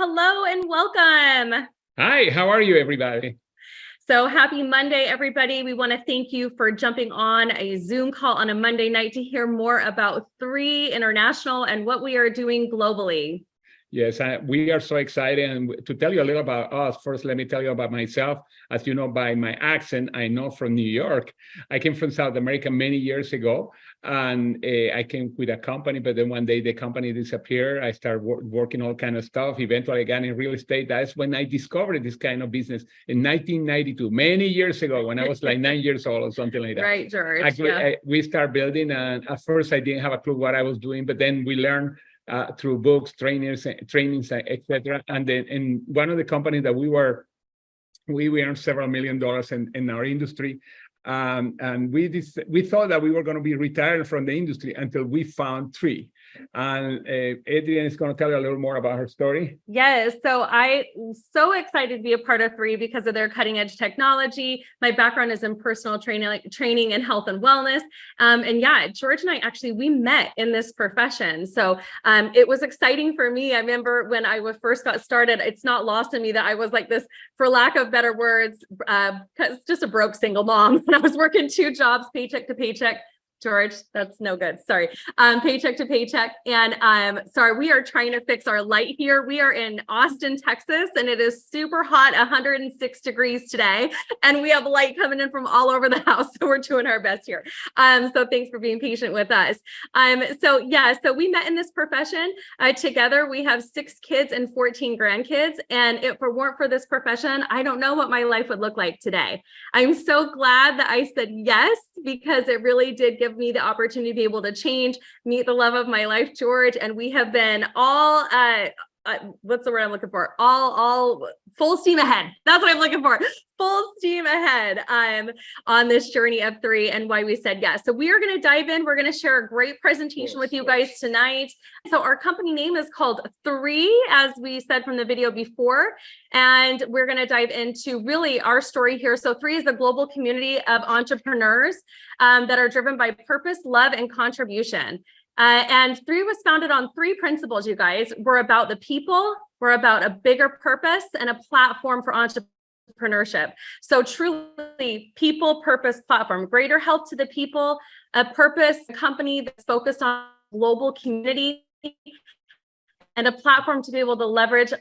Hello and welcome. Hi, how are you, everybody? So happy Monday, everybody. We want to thank you for jumping on a Zoom call on a Monday night to hear more about 3 International and what we are doing globally. Yes, we are so excited. And to tell you a little about us, first, let me tell you about myself. As you know, by my accent, I know from New York. I came from South America many years ago, and I came with a company, but then one day the company disappeared. I started working all kind of stuff. Eventually, I got in real estate. That's when I discovered this kind of business in 1992, many years ago, when I was like 9 years old or something like that. Right, George. Actually, we started building, and at first I didn't have a clue what I was doing, but then we learned through books, trainings, etc. And then in one of the companies that we earned several $1 million in our industry. And we thought that we were going to be retired from the industry until we found 3. And Adrienne is going to tell you a little more about her story. Yes, so I'm so excited to be a part of 3 because of their cutting edge technology. My background is in personal training and health and wellness. And yeah, George and I actually, we met in this profession. So it was exciting for me. I remember when I first got started, it's not lost on me that I was like this, for lack of better words, just a broke single mom. And I was working 2 jobs, paycheck to paycheck. George, that's no good. Sorry. Paycheck to paycheck. And sorry, we are trying to fix our light here. We are in Austin, Texas, and it is super hot, 106 degrees today. And we have light coming in from all over the house. So we're doing our best here. So thanks for being patient with us. So we met in this profession together. We have 6 kids and 14 grandkids. And if it weren't for this profession, I don't know what my life would look like today. I'm so glad that I said yes, because it really did give me the opportunity to be able to change, meet the love of my life, George. And we have been all, what's the word I'm looking for? All full steam ahead. That's what I'm looking for. Full steam ahead on this journey of 3 and why we said yes. So we are going to dive in. We're going to share a great presentation with you guys tonight. So our company name is called 3, as we said from the video before. And we're going to dive into really our story here. So 3 is a global community of entrepreneurs that are driven by purpose, love, and contribution. And 3 was founded on 3 principles, you guys. We're about the people, we're about a bigger purpose, and a platform for entrepreneurship. So truly, people, purpose, platform, greater help to the people, a purpose company that's focused on global community, and a platform to be able to leverage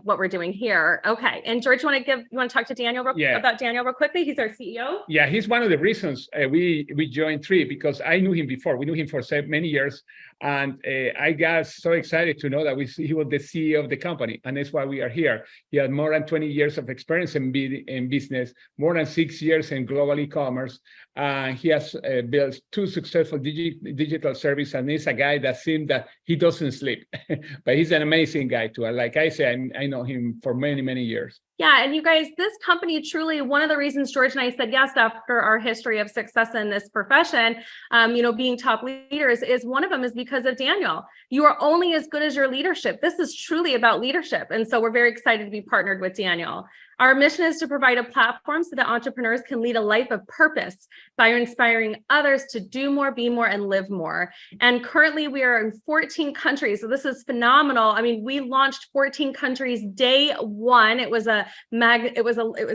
what we're doing here. Okay. And George, you want to talk to Daniel about Daniel real quickly? He's our CEO. Yeah, he's one of the reasons we joined 3, because I knew him before. We knew him for many years. And I got so excited to know that he was the CEO of the company. And that's why we are here. He had more than 20 years of experience in business, more than 6 years in global e-commerce. He has built 2 successful digital services, and he's a guy that seems that he doesn't sleep. But he's an amazing guy too. Like I said, I know him for many, many years. Yeah, and you guys, this company truly, one of the reasons George and I said yes after our history of success in this profession, being top leaders, is one of them is because of Daniel. You are only as good as your leadership. This is truly about leadership. And so we're very excited to be partnered with Daniel. Our mission is to provide a platform so that entrepreneurs can lead a life of purpose by inspiring others to do more, be more, and live more. And currently we are in 14 countries. So this is phenomenal. I mean, we launched 14 countries day 1. It was a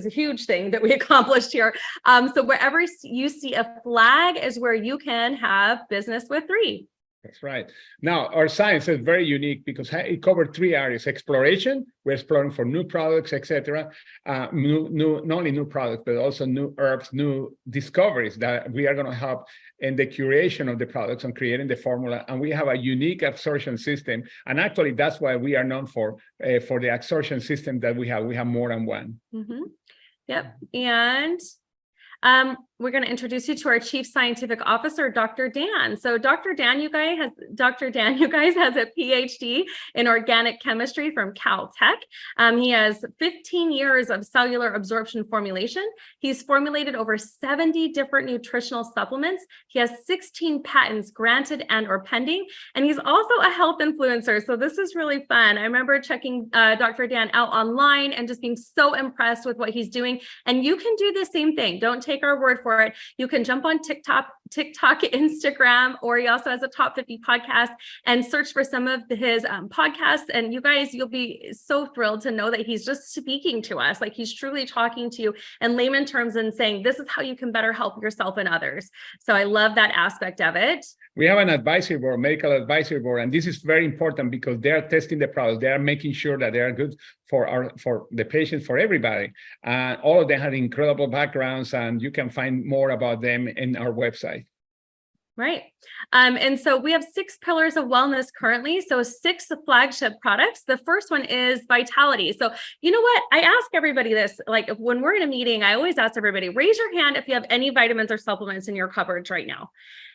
huge thing that we accomplished here. So wherever you see a flag is where you can have business with 3. That's right. Now, our science is very unique because it covered 3 areas: exploration. We're exploring for new products, etc. Not only new products, but also new herbs, new discoveries that we are going to help in the curation of the products and creating the formula. And we have a unique absorption system. And actually, that's why we are known for the absorption system that we have. We have more than one. Mm-hmm. Yep. And we're going to introduce you to our Chief Scientific Officer, Dr. Dan. So Dr. Dan, you guys has a PhD in organic chemistry from Caltech. He has 15 years of cellular absorption formulation. He's formulated over 70 different nutritional supplements. He has 16 patents granted and or pending, and he's also a health influencer. So this is really fun. I remember checking Dr. Dan out online and just being so impressed with what he's doing. And you can do the same thing. Don't take our word for it. You can jump on TikTok TikTok, Instagram, or he also has a top 50 podcast, and search for some of his podcasts. And you guys, you'll be so thrilled to know that he's just speaking to us. Like he's truly talking to you in layman terms and saying, this is how you can better help yourself and others. So I love that aspect of it. We have an advisory board, medical advisory board, and this is very important because they are testing the products. They are making sure that they are good for the patients, for everybody. All of them have incredible backgrounds, and you can find more about them in our website. Right. And so we have 6 pillars of wellness currently. So 6 flagship products. The first one is vitality. So you know what? I ask everybody this, like when we're in a meeting, I always ask everybody, raise your hand if you have any vitamins or supplements in your cupboards right now.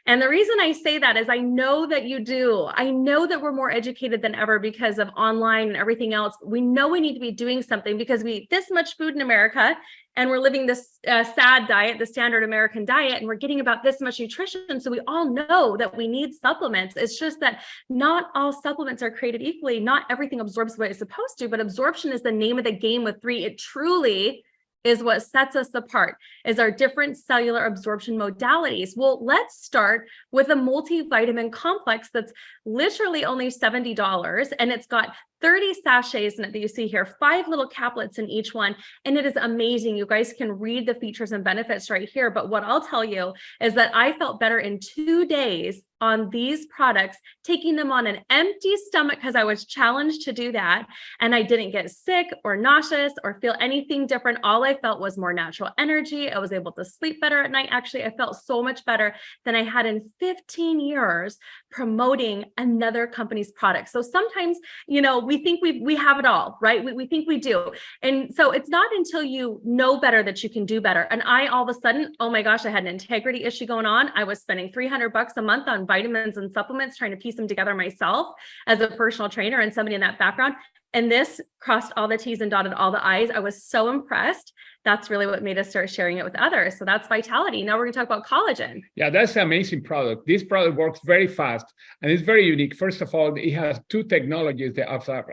And the reason I say that is I know that you do. I know that we're more educated than ever because of online and everything else. We know we need to be doing something because we eat this much food in America and we're living this sad diet, the standard American diet, and we're getting about this much nutrition. So we all know that we need supplements. It's just that not all supplements are created equally. Not everything absorbs what it's supposed to, but absorption is the name of the game with 3. It truly is what sets us apart, is our different cellular absorption modalities. Well, let's start with a multivitamin complex that's literally only $70, and it's got 30 sachets in it that you see here, 5 little caplets in each one. And it is amazing. You guys can read the features and benefits right here. But what I'll tell you is that I felt better in 2 days on these products, taking them on an empty stomach because I was challenged to do that. And I didn't get sick or nauseous or feel anything different. All I felt was more natural energy. I was able to sleep better at night. Actually, I felt so much better than I had in 15 years promoting another company's product. So sometimes, you know, we think we have it all, right? We think we do. And so it's not until you know better that you can do better. And I, all of a sudden, oh my gosh, I had an integrity issue going on. I was spending $300 a month on vitamins and supplements, trying to piece them together myself as a personal trainer and somebody in that background. And this crossed all the T's and dotted all the I's. I was so impressed. That's really what made us start sharing it with others. So that's vitality. Now we're going to talk about collagen. Yeah, that's an amazing product. This product works very fast and it's very unique. First of all, it has 2 technologies. The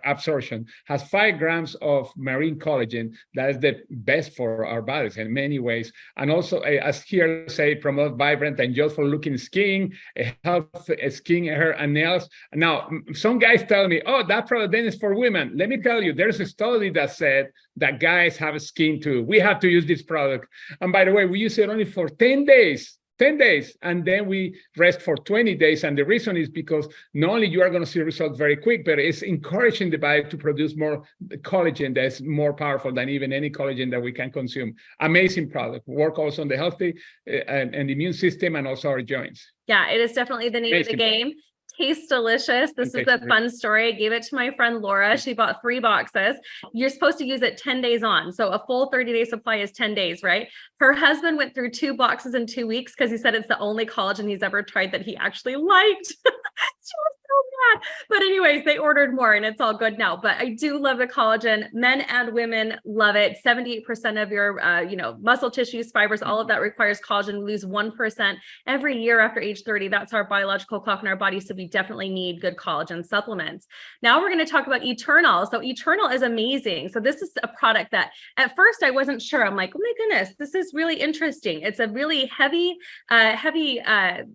absorption has 5 grams of marine collagen. That is the best for our bodies in many ways. And also, as here say, promote vibrant and youthful looking skin, healthy skin, hair, and nails. Now, some guys tell me, oh, that product then is for women. Let me tell you, there's a study that said that guys have skin too. We have to use this product. And by the way, we use it only for 10 days, and then we rest for 20 days. And the reason is because not only you are going to see results very quick, but it's encouraging the body to produce more collagen that's more powerful than even any collagen that we can consume. Amazing product. Work also on the healthy and the immune system and also our joints. Yeah, it is definitely the name of the game. Tastes delicious. This is a fun story. I gave it to my friend Laura. She bought 3 boxes. You're supposed to use it 10 days on. So a full 30-day supply is 10 days, right? Her husband went through 2 boxes in 2 weeks because he said it's the only collagen he's ever tried that he actually liked. She was so mad. But anyways, they ordered more and it's all good now. But I do love the collagen. Men and women love it. 78% of your muscle tissues, fibers, all of that requires collagen. We lose 1% every year after age 30. That's our biological clock in our body. So we definitely need good collagen supplements. Now we're going to talk about Eternal. So Eternal is amazing. So this is a product that at first I wasn't sure. I'm like, oh my goodness, this is really interesting. It's a really heavy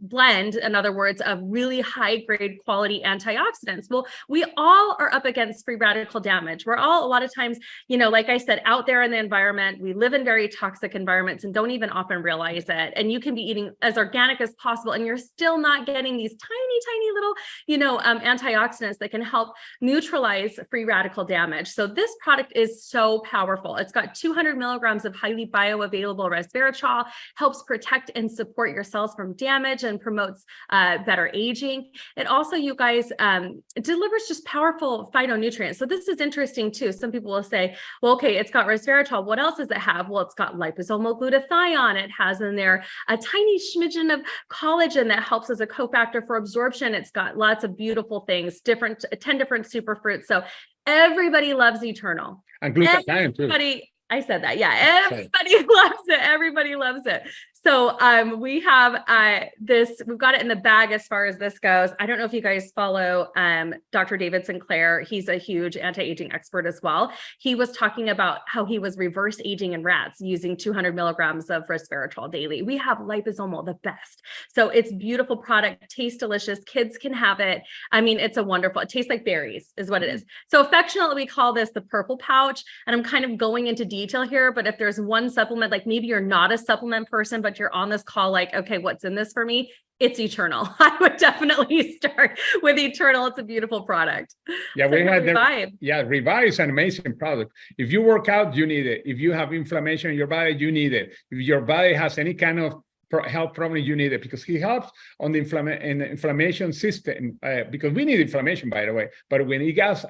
blend, in other words, of really high grade quality antioxidants. Well, we all are up against free radical damage. We're all a lot of times, like I said, out there in the environment. We live in very toxic environments and don't even often realize it. And you can be eating as organic as possible and you're still not getting these tiny little, antioxidants that can help neutralize free radical damage. So this product is so powerful. It's got 200 milligrams of highly bioavailable resveratrol, helps protect and support your cells from damage and promotes better aging. It also, you guys, delivers just powerful phytonutrients. So this is interesting too. Some people will say, well, okay, it's got resveratrol. What else does it have? Well, it's got liposomal glutathione. It has in there a tiny smidgen of collagen that helps as a cofactor for absorption. It's got lots of beautiful things, 10 different superfruits. So everybody loves Eternal. And glutathione too. I said that. Yeah. Everybody loves it. Everybody loves it. So we have we've got it in the bag as far as this goes. I don't know if you guys follow Dr. David Sinclair. He's a huge anti-aging expert as well. He was talking about how he was reverse aging in rats using 200 milligrams of resveratrol daily. We have liposomal, the best. So it's beautiful product, tastes delicious. Kids can have it. I mean, it's a wonderful, it tastes like berries is what it is. So affectionately, we call this the purple pouch. And I'm kind of going into detail here, but if there's one supplement, like maybe you're not a supplement person, but you're on this call like, okay, what's in this for me? It's Eternal. I would definitely start with Eternal. It's a beautiful product. Yeah, So we had Revive. Revive is an amazing product. If you work out, you need it. If you have inflammation in your body, you need it. If your body has any kind of health problem, you need it, because he helps on the inflammation system, because we need inflammation, by the way. But when it goes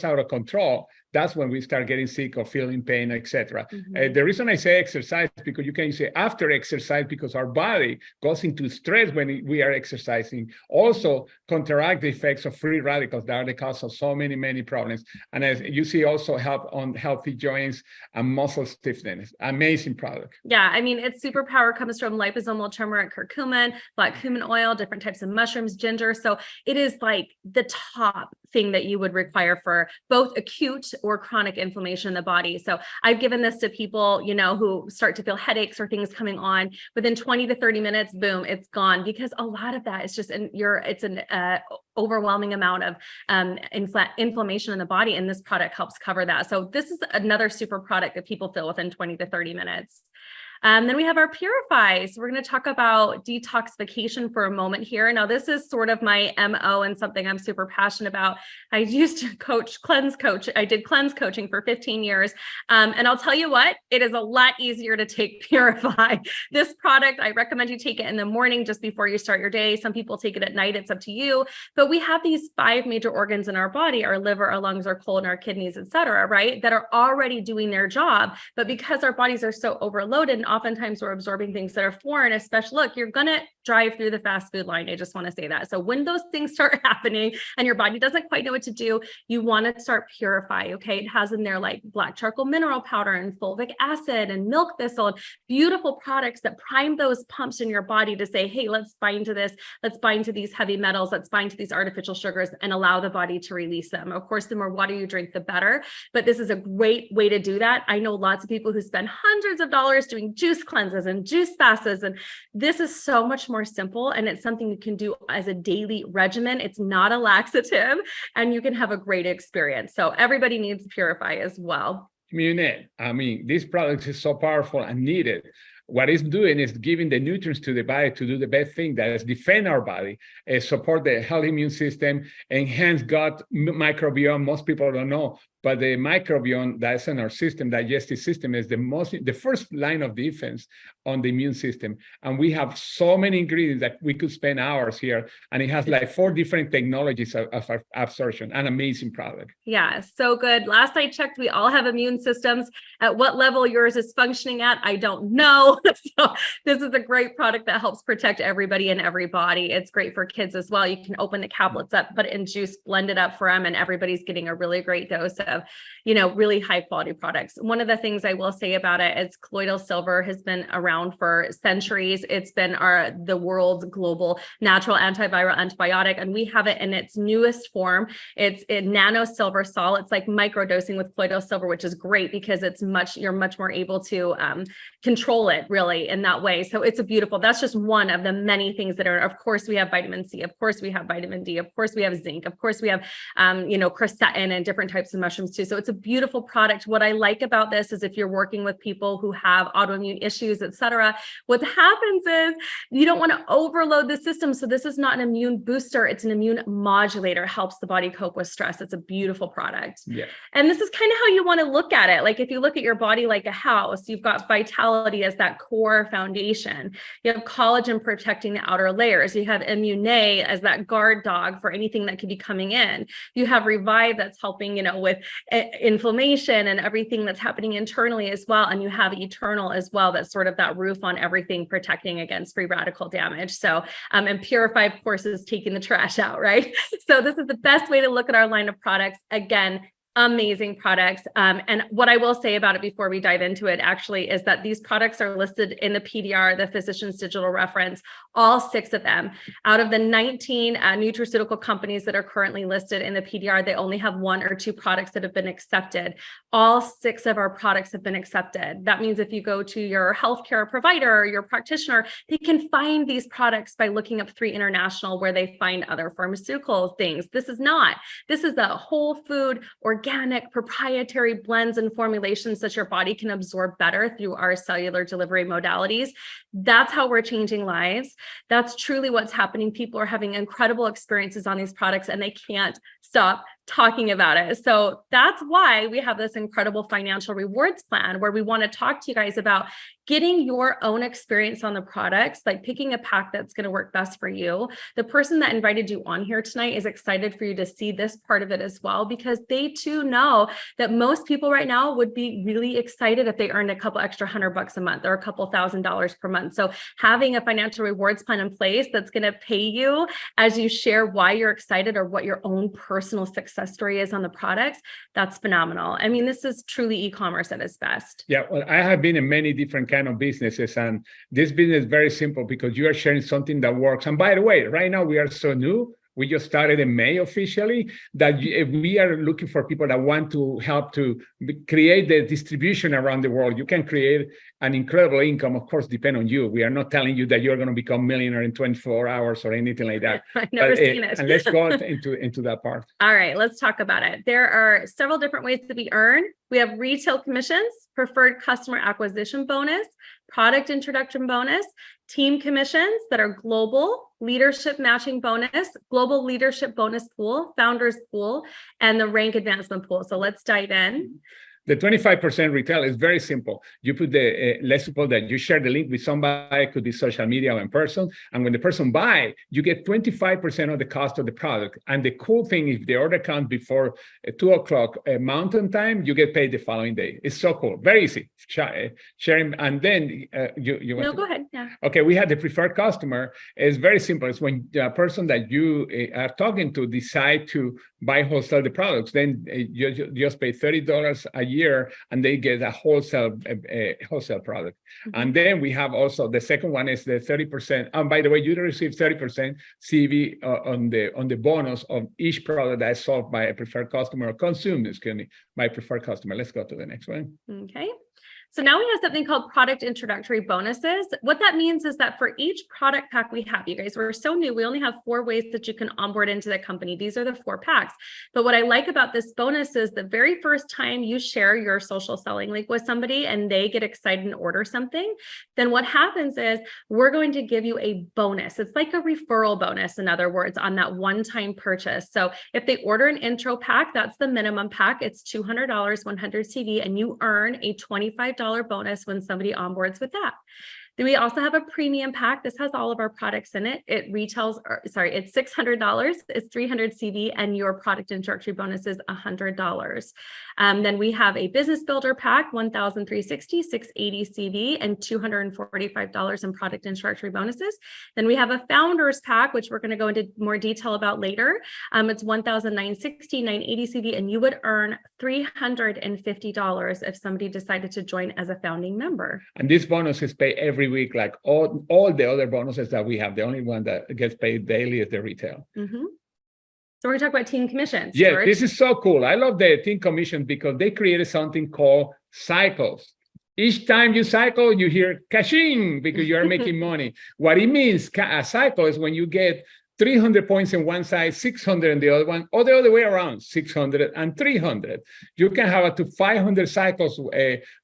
out of control, that's when we start getting sick or feeling pain, etc. The reason I say exercise, because you can say after exercise, because our body goes into stress when we are exercising. Also counteract the effects of free radicals that are the cause of so many problems. And as you see, also help on healthy joints and muscle stiffness. Amazing product. Yeah, I mean, its superpower comes from liposomal turmeric, curcumin, black cumin oil, different types of mushrooms, ginger. So it is like the top thing that you would require for both acute or chronic inflammation in the body. So I've given this to people, you know, who start to feel headaches or things coming on. Within 20 to 30 minutes, boom, it's gone, because a lot of that is just it's an overwhelming amount of inflammation in the body, and this product helps cover that. So this is another super product that people feel within 20 to 30 minutes. Then we have our Purify. So we're going to talk about detoxification for a moment here. Now, this is sort of my MO and something I'm super passionate about. I used to cleanse coach. I did cleanse coaching for 15 years. And I'll tell you what, it is a lot easier to take Purify. This product, I recommend you take it in the morning just before you start your day. Some people take it at night. It's up to you. But we have these 5 major organs in our body: our liver, our lungs, our colon, our kidneys, et cetera, right? That are already doing their job. But because our bodies are so overloaded, and oftentimes we're absorbing things that are foreign, especially, look, you're going to drive through the fast food line. I just want to say that. So when those things start happening and your body doesn't quite know what to do, you want to start Purify. Okay. It has in there like black charcoal mineral powder and fulvic acid and milk thistle, and beautiful products that prime those pumps in your body to say, hey, let's bind to this. Let's bind to these heavy metals. Let's bind to these artificial sugars and allow the body to release them. Of course, the more water you drink, the better. But this is a great way to do that. I know lots of people who spend hundreds of dollars doing juice cleanses and juice fasts, and this is so much more simple, and it's something you can do as a daily regimen. It's not a laxative, and you can have a great experience. So everybody needs Purify as well. I mean, this product is so powerful and needed. What it's doing is giving the nutrients to the body to do the best thing, that is defend our body, support the healthy immune system, enhance gut microbiome. Most people don't know, but the microbiome that's in our system, digestive system, is the first line of defense on the immune system. And we have so many ingredients that we could spend hours here. And it has like 4 different technologies of absorption. An amazing product. Yeah, so good. Last I checked, we all have immune systems. At what level yours is functioning at, I don't know. So this is a great product that helps protect everybody and everybody. It's great for kids as well. You can open the caplets up, put it in juice, blend it up for them, and everybody's getting a really great dose of, you know, really high quality products. One of the things I will say about it is colloidal silver has been around for centuries. It's been the world's global natural antiviral antibiotic, and we have it in its newest form. It's in nano silver sol. It's like microdosing with colloidal silver, which is great because you're much more able to control it really in that way. So it's that's just one of the many things that are, of course, we have vitamin C, of course, we have vitamin D, of course, we have zinc, of course, we have, quercetin and different types of mushrooms too. So it's a beautiful product. What I like about this is if you're working with people who have autoimmune issues, et cetera, what happens is you don't want to overload the system. So this is not an immune booster. It's an immune modulator. It helps the body cope with stress. It's a beautiful product. Yeah. And this is kind of how you want to look at it. Like if you look at your body like a house, you've got vitality as that core foundation. You have collagen protecting the outer layers. You have Immune as that guard dog for anything that could be coming in. You have Revive that's helping, with inflammation and everything that's happening internally as well. And you have Eternal as well. That's sort of that roof on everything, protecting against free radical damage. So, and Purify, of course, is taking the trash out, right? So this is the best way to look at our line of products. Again, Amazing products. And what I will say about it before we dive into it actually is that these products are listed in the PDR, the Physician's Digital Reference, all 6 of them. Out of the 19 nutraceutical companies that are currently listed in the PDR, they only have 1 or 2 products that have been accepted. All 6 of our products have been accepted. That means if you go to your healthcare provider or your practitioner, they can find these products by looking up 3 International, where they find other pharmaceutical things. This is not. This is a whole food, organic, proprietary blends and formulations that your body can absorb better through our cellular delivery modalities. That's how we're changing lives. That's truly what's happening. People are having incredible experiences on these products and they can't stop talking about it. So that's why we have this incredible financial rewards plan where we want to talk to you guys about getting your own experience on the products, like picking a pack that's going to work best for you. The person that invited you on here tonight is excited for you to see this part of it as well, because they too know that most people right now would be really excited if they earned a couple extra $100 a month or a couple $1,000s per month. So having a financial rewards plan in place that's going to pay you as you share why you're excited or what your own personal success story is on the products, that's phenomenal. I mean, this is truly e-commerce at its best. Yeah, well, I have been in many different kind of businesses, and this business is very simple because you are sharing something that works. And by the way, right now we are so new. We just started in May officially, that we are looking for people that want to help to create the distribution around the world. You can create an incredible income, of course, depend on you. We are not telling you that you're going to become a millionaire in 24 hours or anything like that. I've never seen it. And let's go into that part. All right, let's talk about it. There are several different ways to be earned. We have retail commissions, preferred customer acquisition bonus, product introduction bonus, team commissions that are global, leadership matching bonus, global leadership bonus pool, founders pool, and the rank advancement pool. So let's dive in. The 25% retail is very simple. You put let's suppose that you share the link with somebody, it could be social media or in person. And when the person buy, you get 25% of the cost of the product. And the cool thing, if the order comes before 2 o'clock Mountain Time, you get paid the following day. It's so cool, very easy. Sharing, and then you want No, go ahead. Yeah. Okay, we had the preferred customer. It's very simple. It's when a person that you are talking to decide to buy wholesale the products, then you just pay $30 a year and they get a wholesale product. Mm-hmm. And then we have also the second one is the 30%. And by the way, you receive 30% CV on the bonus of each product that is sold by a preferred customer or consumed, by a preferred customer. Let's go to the next one. Okay. So now we have something called product introductory bonuses. What that means is that for each product pack we have, you guys, we're so new, we only have 4 ways that you can onboard into the company. These are the 4 packs. But what I like about this bonus is the very first time you share your social selling link with somebody and they get excited and order something, then what happens is we're going to give you a bonus. It's like a referral bonus, in other words, on that one-time purchase. So if they order an intro pack, that's the minimum pack. It's $200, 100 CV, and you earn a $25 bonus when somebody onboards with that. Then we also have a premium pack. This has all of our products in it. It retails, it's $600. It's 300 CV, and your product introductory bonus is $100. Then we have a business builder pack, $1,360, $680 CV, and $245 in product introductory bonuses. Then we have a founders pack, which we're going to go into more detail about later. It's $1,960, $980 CV, and you would earn $350 if somebody decided to join as a founding member. And this bonus is paid every week, like all the other bonuses that we have. The only one that gets paid daily is the retail. Mm-hmm. So we're going to talk about team commissions. Yeah, George. This is so cool. I love the team commission because they created something called cycles. Each time you cycle, you hear cashing because you are making money. What it means, a cycle is when you get 300 points in one side, 600 in the other one, or the other way around, 600 and 300. You can have up to 500 cycles.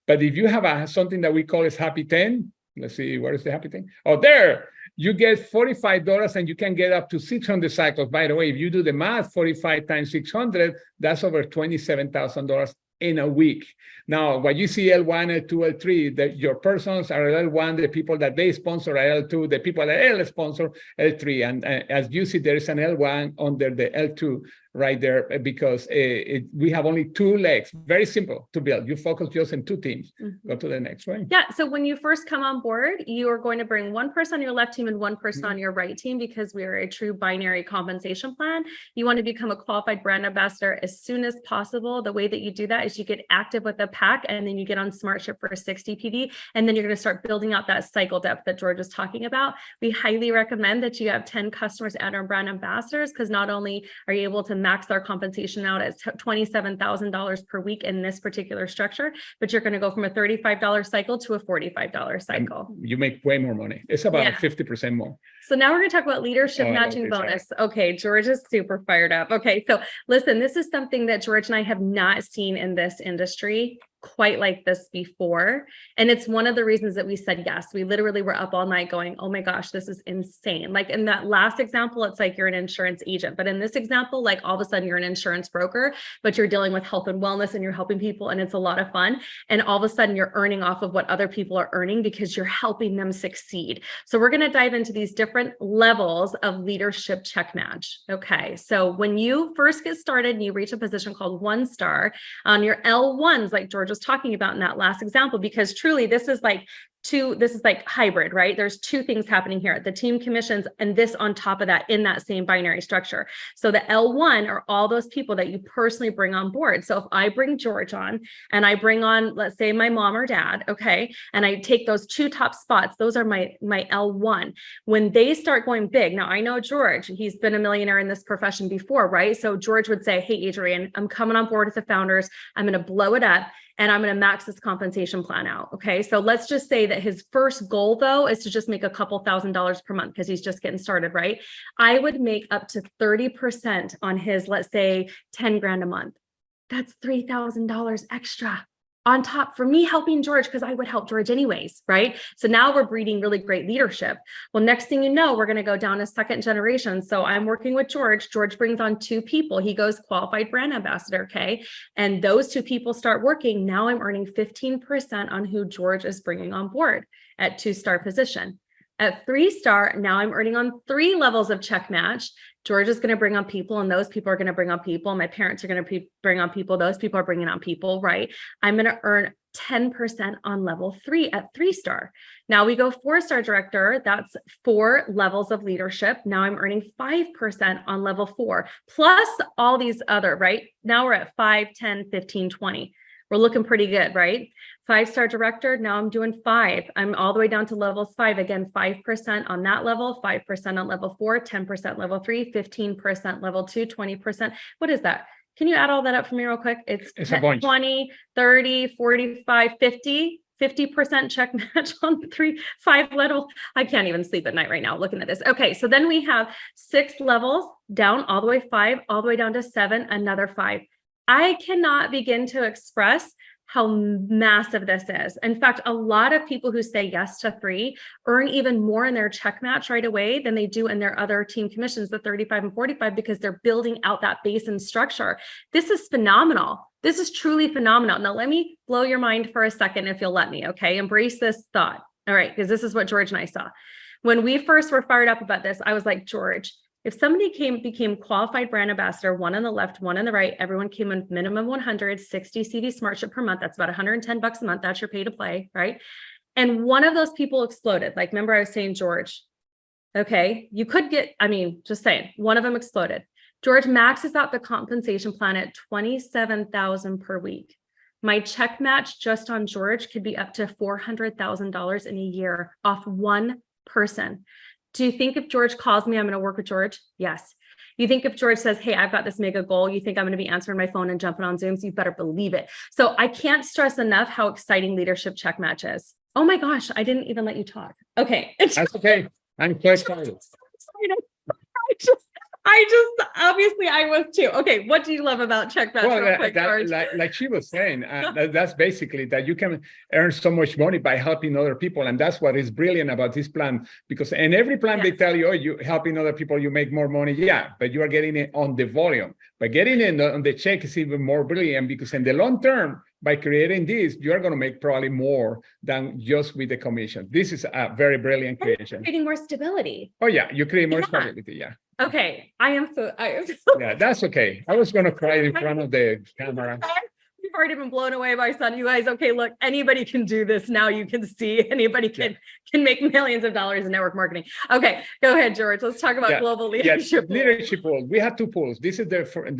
But if you have something that we call is Happy 10, let's see, what is the Happy 10? Oh, there. You get $45 and you can get up to 600 cycles. By the way, if you do the math, 45 times 600, that's over $27,000 in a week. Now, what you see L1, L2, L3, that your persons are L1, the people that they sponsor are L2, the people that L sponsor L3. And as you see, there is an L1 under the L2 right there, because we have only 2 legs, very simple to build. You focus just in 2 teams. Go to the next one. Yeah. So when you first come on board, you are going to bring one person on your left team and one person on your right team, because we are a true binary compensation plan. You want to become a qualified brand ambassador as soon as possible. The way that you do that is you get active with the pack, and then you get on SmartShip for 60 PV. And then you're going to start building out that cycle depth that George was talking about. We highly recommend that you have 10 customers and our brand ambassadors, because not only are you able to max their compensation out at $27,000 per week in this particular structure, but you're going to go from a $35 cycle to a $45 cycle. And you make way more money. It's about 50% more. So now we're going to talk about leadership matching bonus. Okay, George is super fired up. Okay, so listen, this is something that George and I have not seen in this industry quite like this before. And it's one of the reasons that we said yes. We literally were up all night going, oh my gosh, this is insane. Like in that last example, it's like you're an insurance agent. But in this example, like all of a sudden you're an insurance broker, but you're dealing with health and wellness and you're helping people, and it's a lot of fun. And all of a sudden you're earning off of what other people are earning because you're helping them succeed. So we're going to dive into these different levels of leadership check match. Okay. So when you first get started and you reach a position called 1 star on your L1s, like George was talking about in that last example, because truly this is like hybrid, right? There's 2 things happening here, the team commissions and this on top of that in that same binary structure. So the L1 are all those people that you personally bring on board. So if I bring George on and I bring on, let's say my mom or dad, okay, and I take those 2 top spots, those are my L1. When they start going big, now I know George, he's been a millionaire in this profession before, right? So George would say, hey, Adrienne, I'm coming on board with the founders. I'm going to blow it up. And I'm going to max this compensation plan out. Okay. So let's just say that his first goal though, is to just make a couple $1,000s per month because he's just getting started, right? I would make up to 30% on his, let's say 10 grand a month. That's $3,000 extra on top for me helping George, because I would help George anyways, right? So now we're breeding really great leadership. Well, next thing you know, we're going to go down a second generation. So I'm working with George. George brings on 2 people. He goes qualified brand ambassador, okay? And those 2 people start working. Now I'm earning 15% on who George is bringing on board at 2-star position. At 3-star, now I'm earning on 3 levels of check match. George is going to bring on people, and those people are going to bring on people. My parents are going to bring on people. Those people are bringing on people, right? I'm going to earn 10% on level 3 at 3-star. Now we go 4-star director. That's 4 levels of leadership. Now I'm earning 5% on level 4, plus all these other, right? Now we're at 5, 10, 15, 20. We're looking pretty good, right? 5-star director, now I'm doing 5. I'm all the way down to levels 5. Again, 5% on that level, 5% on level 4, 10% level 3, 15% level 2, 20%. What is that? Can you add all that up for me real quick? It's 10, 20, 30, 45, 50. 50% check match on 5 level. I can't even sleep at night right now looking at this. Okay, so then we have 6 levels down, all the way 5, all the way down to 7, another 5. I cannot begin to express how massive this is. In fact, a lot of people who say yes to 3 earn even more in their check match right away than they do in their other team commissions, the 35 and 45, because they're building out that base and structure. This is phenomenal. This is truly phenomenal. Now, let me blow your mind for a second, if you'll let me, okay? Embrace this thought. All right, because this is what George and I saw. When we first were fired up about this, I was like, George, if somebody became qualified brand ambassador, 1 on the left, 1 on the right, everyone came in minimum 160 CV SmartShip per month. That's about $110 a month. That's your pay to play, right? And one of those people exploded. Like, remember I was saying, George, okay, you could get, just saying, one of them exploded. George maxes out the compensation plan at $27,000 per week. My check match just on George could be up to $400,000 in a year off one person. Do you think if George calls me, I'm going to work with George? Yes. You think if George says, hey, I've got this mega goal, you think I'm going to be answering my phone and jumping on Zooms? You better believe it. So I can't stress enough how exciting leadership check match is. Oh my gosh, I didn't even let you talk. Okay. That's okay. I'm quite excited. I just, obviously I was too. Okay. What do you love about check match? Well, like she was saying, that's basically that you can earn so much money by helping other people. And that's what is brilliant about this plan, because in every plan they tell you, oh, you helping other people, you make more money. Yeah, but you are getting it on the volume. But getting it on the check is even more brilliant, because in the long term, by creating this, you are going to make probably more than just with the commission. This is a very brilliant creation. Creating more stability. Oh yeah, you create more stability. Yeah. Okay, I am so Yeah, that's okay. I was gonna cry in front of the camera. You've already been blown away by son. You guys, okay, look, anybody can do this now. You can see anybody can make millions of dollars in network marketing. Okay, go ahead, George. Let's talk about global leadership. Leadership pool. We have two pools. This is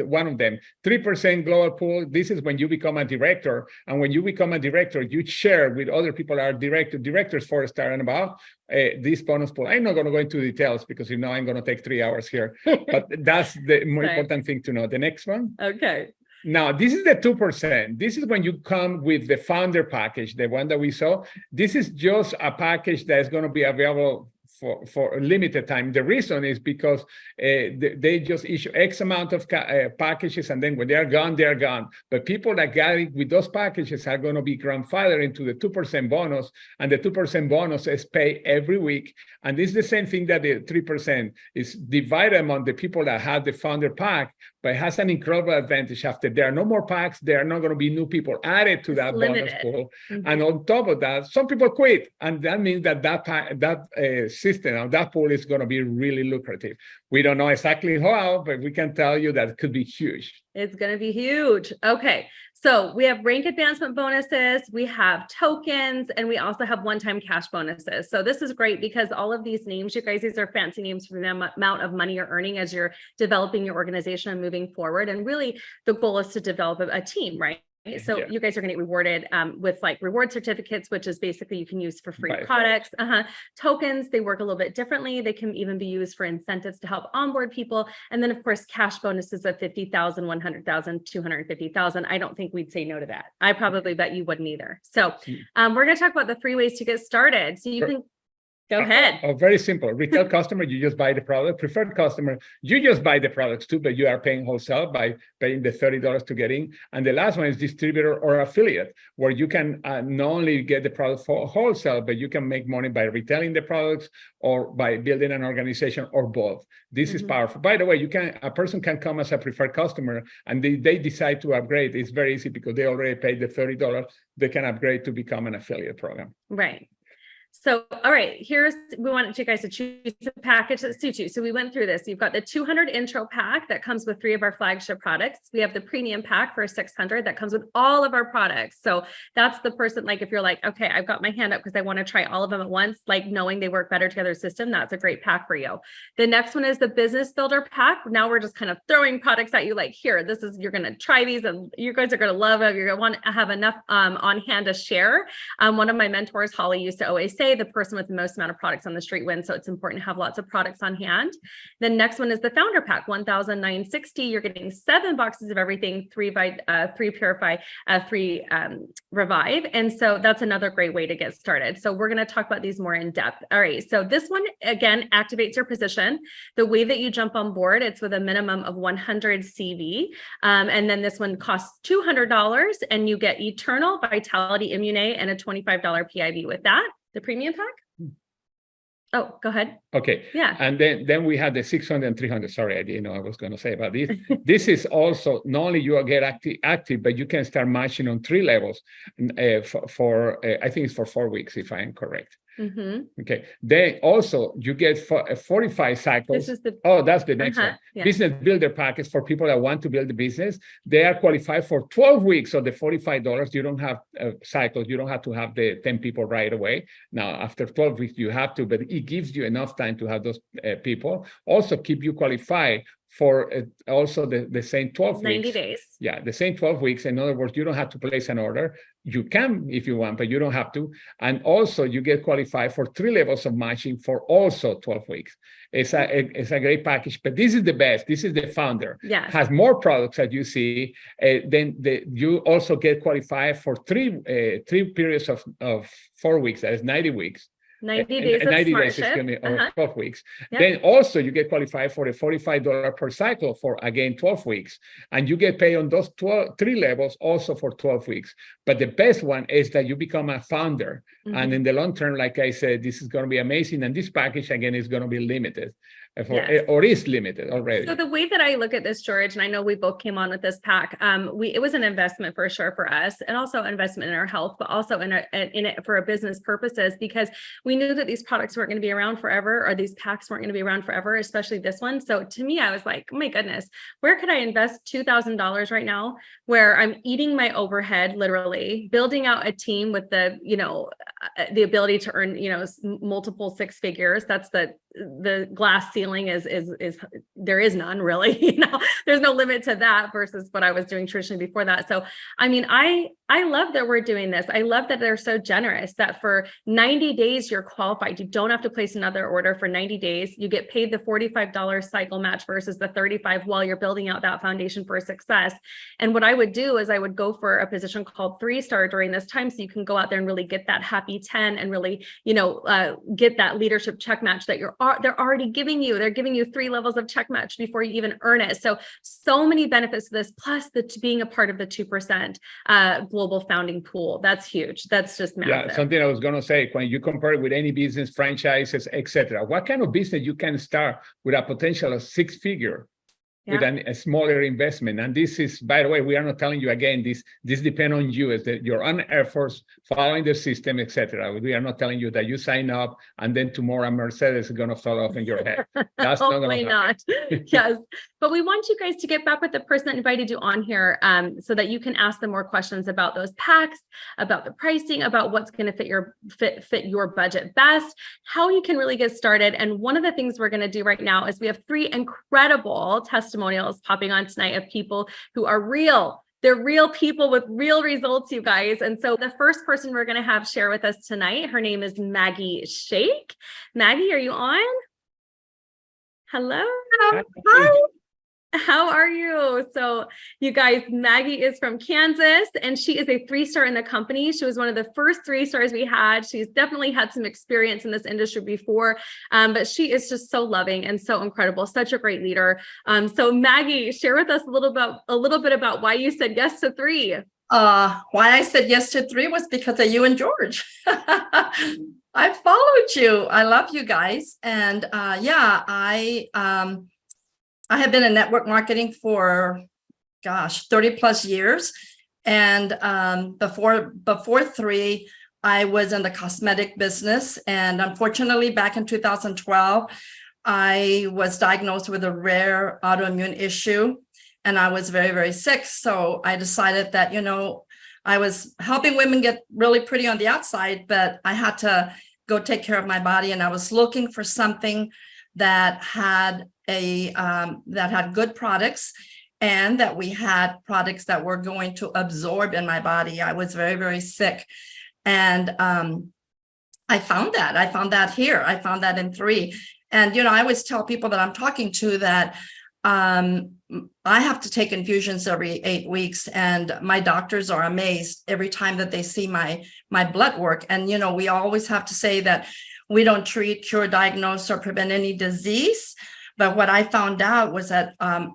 one of them. 3% global pool. This is when you become a director, and when you become a director, you share with other people are directors 4-star and above. This bonus pool. I'm not going to go into details because I'm going to take 3 hours here, but that's the more important thing to know. The next one. Okay. Now, this is the 2%. This is when you come with the founder package, the one that we saw. This is just a package that is going to be available for a limited time. The reason is because they just issue X amount of packages, and then when they're gone, they're gone. But people that got it with those packages are going to be grandfathered into the 2% bonus, and the 2% bonus is paid every week. And this is the same thing that the 3% is divided among the people that have the founder pack, but it has an incredible advantage. After there are no more packs, there are not going to be new people added to that bonus pool. Mm-hmm. And on top of that, some people quit, and that means that system of that pool is going to be really lucrative. We don't know exactly how, but we can tell you that it could be huge. It's going to be huge. Okay. So we have rank advancement bonuses, we have tokens, and we also have one-time cash bonuses. So this is great because all of these names, you guys, these are fancy names for the amount of money you're earning as you're developing your organization and moving forward. And really the goal is to develop a team, right? So you guys are going to get rewarded with like reward certificates, which is basically you can use for free products. Tokens, they work a little bit differently. They can even be used for incentives to help onboard people. And then of course, cash bonuses of 50,000, 100,000, 250,000. I don't think we'd say no to that. I probably bet you wouldn't either. So we're going to talk about the 3 ways to get started. So you can go ahead. Very simple. Retail customer, you just buy the product. Preferred customer, you just buy the products too, but you are paying wholesale by paying the $30 to get in. And the last one is distributor or affiliate, where you can not only get the product for wholesale, but you can make money by retailing the products or by building an organization or both. This is powerful. By the way, a person can come as a preferred customer and they decide to upgrade. It's very easy because they already paid the $30. They can upgrade to become an affiliate program. Right. So, all right, we wanted you guys to choose a package that suits you. So we went through this. You've got the 200 intro pack that comes with 3 of our flagship products. We have the premium pack for 600 that comes with all of our products. So that's the person, like, if you're like, okay, I've got my hand up because I want to try all of them at once, like knowing they work better together system, that's a great pack for you. The next one is the business builder pack. Now we're just kind of throwing products at you like, here, you're going to try these and you guys are going to love it. You're going to want to have enough on hand to share. One of my mentors, Holly, used to always say, the person with the most amount of products on the street wins. So it's important to have lots of products on hand. The next one is the founder pack, 1,960. You're getting 7 boxes of everything, 3 Purify, 3 Revive. And so that's another great way to get started. So we're going to talk about these more in depth. All right. So this one, again, activates your position. The way that you jump on board, it's with a minimum of 100 CV. And then this one costs $200 and you get Eternal, Vitality, Immune, and a $25 PIV with that. The premium pack? Oh, go ahead. Okay. Yeah. And then we had the 600 and 300. Sorry, I didn't know I was going to say about this. This is also not only you get active, but you can start matching on 3 levels for I think it's for 4 weeks, if I am correct. Okay. Then also you get 45 cycles. This is that's the next one. Yeah. Business builder package for people that want to build a business. They are qualified for 12 weeks of the $45. You don't have cycles. You don't have to have the 10 people right away. Now, after 12 weeks, you have to, but it gives you enough time to have those people. Also keep you qualified for also the same 12 90 weeks. 90 days. Yeah, the same 12 weeks. In other words, you don't have to place an order. You can if you want, but you don't have to. And also you get qualified for 3 levels of matching for also 12 weeks. It's a great package, but this is the best. This is the founder. Yes. Has more products that you see. Then you also get qualified for 3 periods of 4 weeks. That is 90 weeks. 90 days of 90 days, Smartship. excuse me, or 12 weeks. Yep. Then also you get qualified for the $45 per cycle for, again, 12 weeks. And you get paid on those 3 levels also for 12 weeks. But the best one is that you become a founder. And in the long term, like I said, this is going to be amazing. And this package, again, is going to be limited. Yes. or is limited already. So the way that I look at this, George, and I know we both came on with this pack, it was an investment for sure for us, and also investment in our health, but also in it for a business purposes, because we knew that these products weren't going to be around forever, or these packs weren't going to be around forever, especially this one. So to me, I was like, oh my goodness, where could I invest $2,000 right now, where I'm eating my overhead, literally building out a team with the, the ability to earn, multiple six figures. That's the glass ceiling is there is none really, there's no limit to that versus what I was doing traditionally before that. So, I mean, I love that we're doing this. I love that they're so generous that for 90 days, you're qualified. You don't have to place another order for 90 days. You get paid the $45 cycle match versus the $35 while you're building out that foundation for success. And what I would do is I would go for a position called 3-star during this time. So you can go out there and really get that happy 10 and really, get that leadership check match that they're already giving you. They're giving you 3 levels of check match before you even earn it. So many benefits to this, plus being a part of the 2% global founding pool. That's huge. That's just massive. Yeah, something I was going to say, when you compare it with any business, franchises, etc., what kind of business you can start with a potential of 6-figure? With a smaller investment. And this is, by the way, we are not telling you again, this depends on you, is that your own efforts, following the system, etc. We are not telling you that you sign up and then tomorrow a Mercedes is going to fall off in your head. That's hopefully not. Yes. But we want you guys to get back with the person that invited you on here, so that you can ask them more questions about those packs, about the pricing, about what's going to fit your budget best, how you can really get started. And one of the things we're going to do right now is we have 3 incredible testimonials popping on tonight of people who are real. They're real people with real results, you guys. And so the first person we're going to have share with us tonight, her name is Maggie Shake. Maggie, are you on? Hello. Hi. How are you? So you guys, Maggie is from Kansas, and she is a 3-star in the company. She was one of the first 3-stars we had. She's definitely had some experience in this industry before, but she is just so loving and so incredible, such a great leader. So Maggie, share with us a little bit about why you said yes to 3. Why I said yes to 3 was because of you and George. I followed you. I love you guys. And I have been in network marketing for, 30 plus years. And before 3, I was in the cosmetic business. And unfortunately, back in 2012, I was diagnosed with a rare autoimmune issue. And I was very, very sick. So I decided that, I was helping women get really pretty on the outside, but I had to go take care of my body. And I was looking for something that had good products, and that we had products that were going to absorb in my body. I was very, very sick. And I found that here. I found that in 3. And, I always tell people that I'm talking to that I have to take infusions every 8 weeks, and my doctors are amazed every time that they see my blood work. And, we always have to say that we don't treat, cure, diagnose, or prevent any disease. But what I found out was that I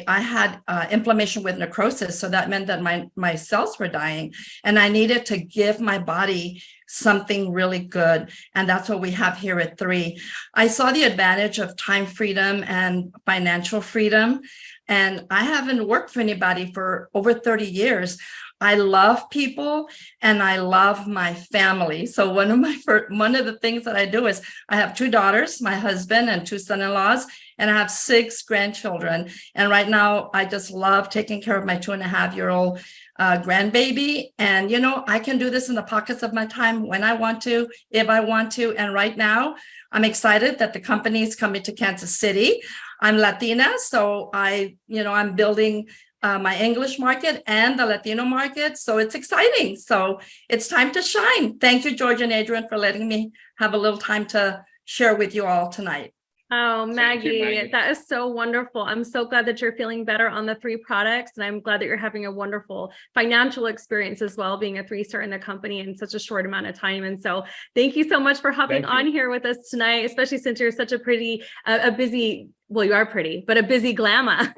had inflammation with necrosis. So that meant that my cells were dying, and I needed to give my body something really good. And that's what we have here at 3. I saw the advantage of time freedom and financial freedom. And I haven't worked for anybody for over 30 years. I love people and I love my family. So one of the things that I do is I have 2 daughters, my husband, and 2 son-in-laws, and I have 6 grandchildren. And right now I just love taking care of my 2.5-year-old grandbaby. And, I can do this in the pockets of my time when I want to, if I want to. And right now I'm excited that the company is coming to Kansas City. I'm Latina, so I'm building my English market and the Latino market. So it's exciting. So it's time to shine. Thank you, George and Adrienne, for letting me have a little time to share with you all tonight. Oh, Maggie, that is so wonderful. I'm so glad that you're feeling better on the 3 products. And I'm glad that you're having a wonderful financial experience as well, being a 3-star in the company in such a short amount of time. And so thank you so much for hopping on here with us tonight, especially since you're such a pretty, you are pretty, but a busy glamma.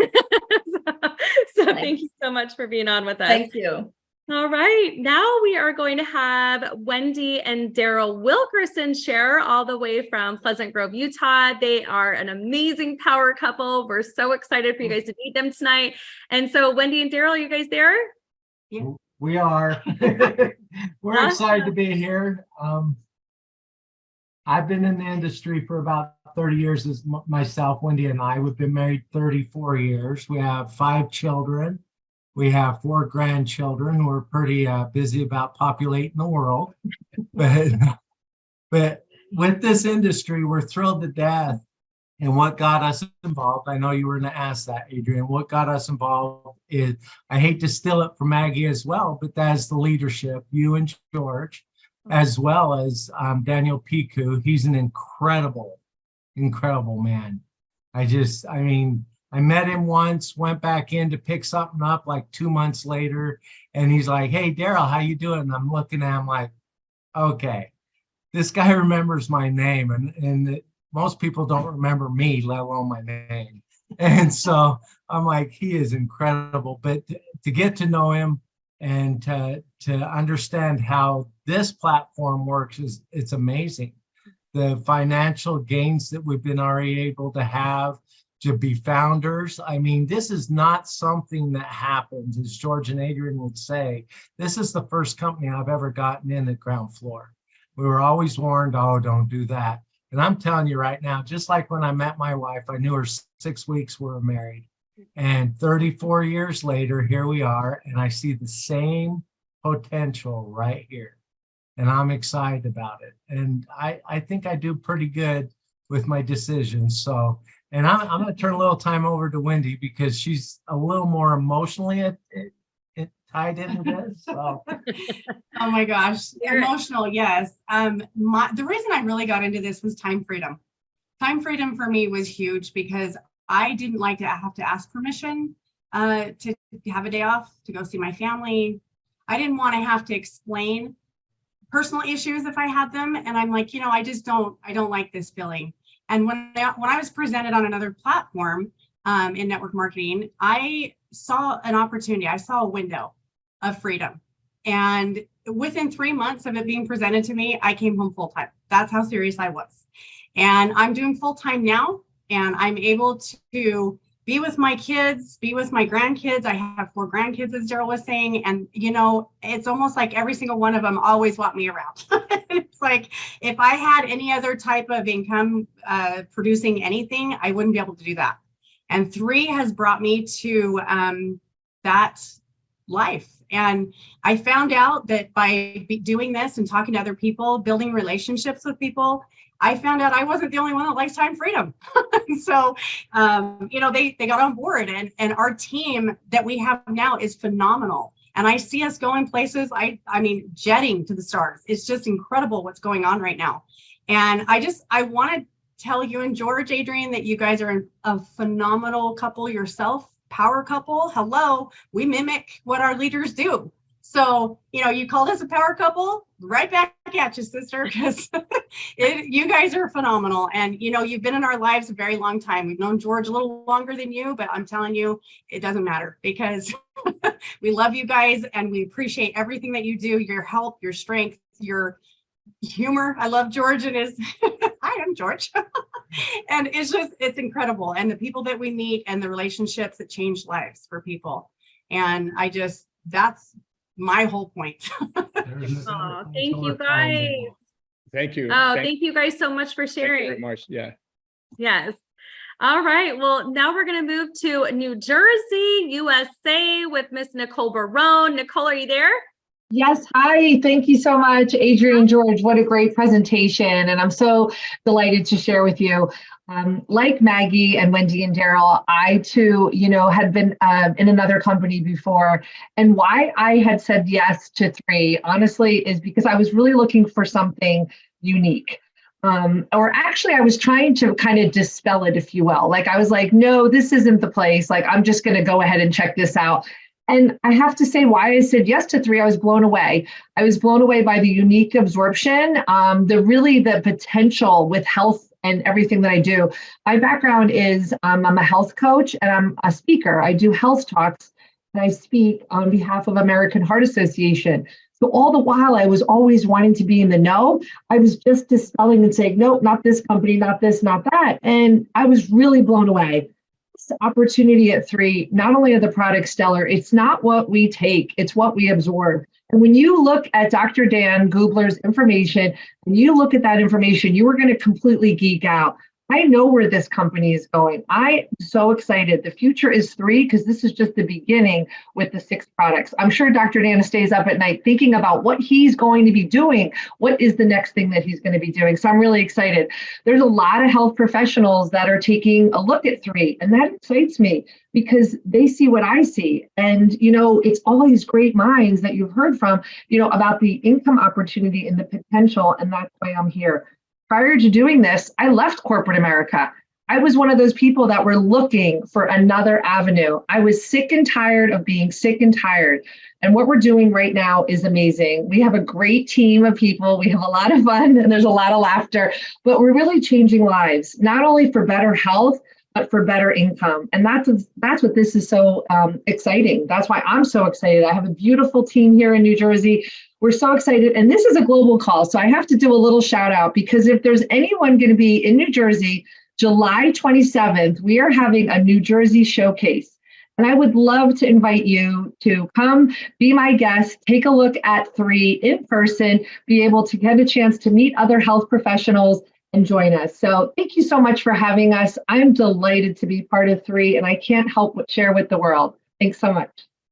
So thank you so much for being on with us. Thank you. All right, now we are going to have Wendy and Darrell Wilkerson share all the way from Pleasant Grove, Utah. They are an amazing power couple. We're so excited for you guys to meet them tonight. And so Wendy and Darrell, are you guys there? Yeah. We are. We're excited to be here. I've been in the industry for about 30 years as myself. Wendy and I, we've been married 34 years. We have 5 children. We have 4 grandchildren. We're pretty busy about populating the world. But with this industry, we're thrilled to death. And what got us involved, I know you were going to ask that, Adrienne, what got us involved is, I hate to steal it from Maggie as well, but that's the leadership, you and George, as well as Daniel Piku. He's an incredible man. I met him once, went back in to pick something up like 2 months later, and he's like, "Hey, Darrell, how you doing?" And I'm looking at him like, okay, this guy remembers my name, and most people don't remember me, let alone my name. And so I'm like, he is incredible. But to get to know him and to understand how this platform works, it's amazing. The financial gains that we've been already able to have, to be founders. I mean, this is not something that happens, as George and Adrienne would say. This is the first company I've ever gotten in at ground floor. We were always warned, oh, don't do that. And I'm telling you right now, just like when I met my wife, I knew her 6 weeks we were married. And 34 years later, here we are, and I see the same potential right here. And I'm excited about it. And I think I do pretty good with my decisions. So, and I'm going to turn a little time over to Wendy because she's a little more emotionally tied into this. So. Oh my gosh, emotional, yes. The reason I really got into this was time freedom. Time freedom for me was huge because I didn't like to have to ask permission to have a day off, to go see my family. I didn't want to have to explain personal issues if I had them. And I'm like, I don't like this feeling. And when I was presented on another platform in network marketing, I saw an opportunity. I saw a window of freedom. And within 3 months of it being presented to me, I came home full time. That's how serious I was. And I'm doing full time now. And I'm able to be with my kids, be with my grandkids. I have 4 grandkids, as Darrell was saying. And, it's almost like every single one of them always want me around. It's like, if I had any other type of income producing anything, I wouldn't be able to do that. And 3 has brought me to that life. And I found out that by doing this and talking to other people, building relationships with people, I found out I wasn't the only one that likes time freedom. So, they got on board, and our team that we have now is phenomenal. And I see us going places, I mean, jetting to the stars. It's just incredible what's going on right now. And I want to tell you and George, Adrienne, that you guys are a phenomenal couple yourself, power couple. Hello, we mimic what our leaders do. So, you called us a power couple, right back at you, sister, because you guys are phenomenal. And, you've been in our lives a very long time. We've known George a little longer than you, but I'm telling you, it doesn't matter because we love you guys and we appreciate everything that you do, your help, your strength, your humor. I love George and his, hi, I'm George. And it's incredible. And the people that we meet and the relationships that change lives for people. And that's my whole point. Oh, thank you guys. Thank you. Thank you guys so much for sharing. Thank you very much. Yeah. Yes. All right. Well, now we're going to move to New Jersey, USA with Miss Nicole Barone. Nicole, are you there? Yes. Hi. Thank you so much, Adrienne and George. What a great presentation. And I'm so delighted to share with you. Like Maggie and Wendy and Darrell, I too, had been in another company before. And why I had said yes to 3, honestly, is because I was really looking for something unique. Or actually, I was trying to kind of dispel it, if you will. Like, I was like, no, this isn't the place. Like, I'm just going to go ahead and check this out. And I have to say why I said yes to 3, I was blown away. I was blown away by the unique absorption, the potential with health and everything that I do. My background is I'm a health coach and I'm a speaker. I do health talks and I speak on behalf of American Heart Association. So all the while I was always wanting to be in the know, I was just dispelling and saying, nope, not this company, not this, not that. And I was really blown away. This opportunity at 3, not only are the products stellar, it's not what we take, it's what we absorb. And when you look at Dr. Dan Gubler's information, and you look at that information, you are going to completely geek out. I know where this company is going. I'm so excited. The future is 3 because this is just the beginning with the 6 products. I'm sure Dr. Dan stays up at night thinking about what he's going to be doing. What is the next thing that he's going to be doing? So I'm really excited. There's a lot of health professionals that are taking a look at 3, and that excites me because they see what I see. And, it's all these great minds that you've heard from, about the income opportunity and the potential. And that's why I'm here. Prior to doing this, I left corporate America. I was one of those people that were looking for another avenue. I was sick and tired of being sick and tired. And what we're doing right now is amazing. We have a great team of people. We have a lot of fun and there's a lot of laughter, but we're really changing lives, not only for better health, but for better income. And that's what this is so exciting. That's why I'm so excited. I have a beautiful team here in New Jersey. We're so excited. And this is a global call. So I have to do a little shout out because if there's anyone going to be in New Jersey, July 27th, we are having a New Jersey showcase. And I would love to invite you to come, be my guest, take a look at 3 in person, be able to get a chance to meet other health professionals and join us. So thank you so much for having us. I'm delighted to be part of 3 and I can't help but share with the world. Thanks so much.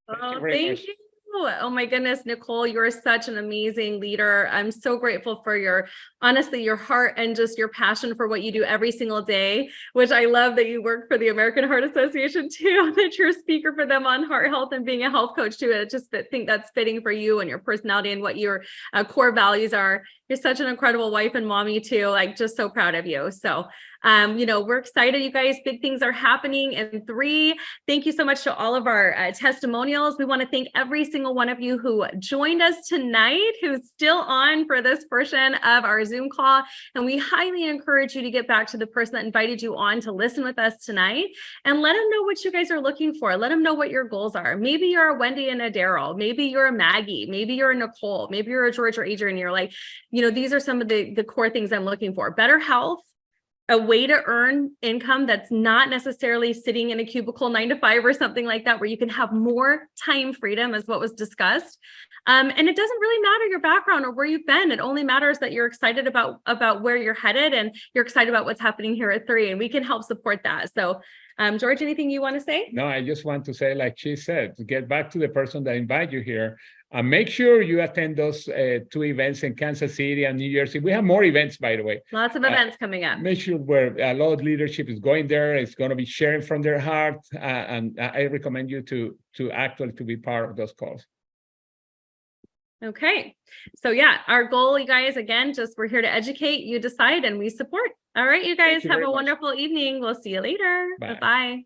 Oh, thank you. Oh my goodness, Nicole, you're such an amazing leader. I'm so grateful for your heart and just your passion for what you do every single day, which I love that you work for the American Heart Association too, that you're a speaker for them on heart health and being a health coach too. I just think that's fitting for you and your personality and what your core values are. You're such an incredible wife and mommy too. Like, just so proud of you. So we're excited, you guys. Big things are happening in 3. Thank you so much to all of our testimonials. We want to thank every single one of you who joined us tonight, who's still on for this portion of our Zoom call. And we highly encourage you to get back to the person that invited you on to listen with us tonight and let them know what you guys are looking for. Let them know what your goals are. Maybe you're a Wendy and a Darrell. Maybe you're a Maggie. Maybe you're a Nicole. Maybe you're a George or Adrienne. You're like, these are some of the core things I'm looking for. Better health, a way to earn income that's not necessarily sitting in a cubicle 9 to 5 or something like that, where you can have more time freedom, as what was discussed. And it doesn't really matter your background or where you've been. It only matters that you're excited about where you're headed and you're excited about what's happening here at 3, and we can help support that. So George, anything you want to say? No, I just want to say, like she said, to get back to the person that invited you here. Make sure you attend those 2 events in Kansas City and New Jersey. We have more events, by the way. Lots of events coming up. Make sure where a lot of leadership is going there. It's going to be sharing from their heart. And I recommend you to be part of those calls. Okay. So yeah, our goal, you guys, again, just we're here to educate, you decide, and we support. All right, you guys have a wonderful evening. We'll see you later. Bye-bye.